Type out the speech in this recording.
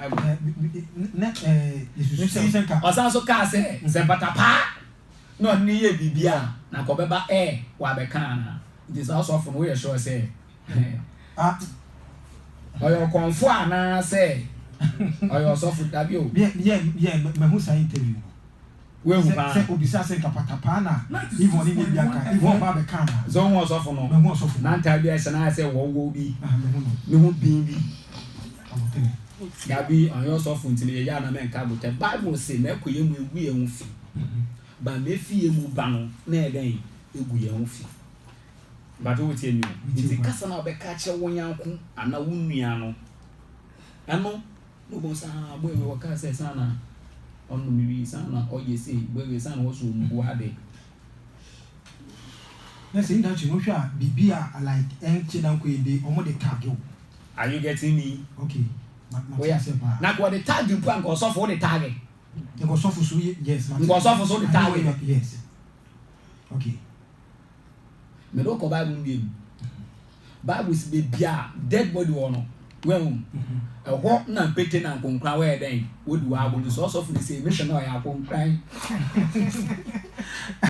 Bible. Also cast say Patapaa. No near Bibia. Na kobeba wabekana. It is also from where sure say. Or your confound na say. Or your soft dabio. Yeah, my who's interview. Well, say Obisa say Patapaa na YVONNE ni biaka YVONNE ba be kana zone was off no me so na ntabia se na say wo bi me hu bin bi ya bi on your soft ntile ya na me nka go te Bible say na koye mu egu ye hu fi ba me fi ye mu ba no na e den egu ye hu fi ba to tie mi nti kasa na obeka che wo yanko ana wo nua no ano no bo sa boy we waka say sana on mi sana o ye say boy sana wo so mbu ade na say that you know sure bibia like enchidan ko inde omo de tag you. Are you getting me? Okay. Na ko de tag you plan ko so for the tag. You go so for so yes. Go so for so the tag. Yes. Okay. Me do ko Bible bi. Bible is be bia dead body wono. When a walk na pete na konkra we den wo du abo so for the say mission na ya konkran.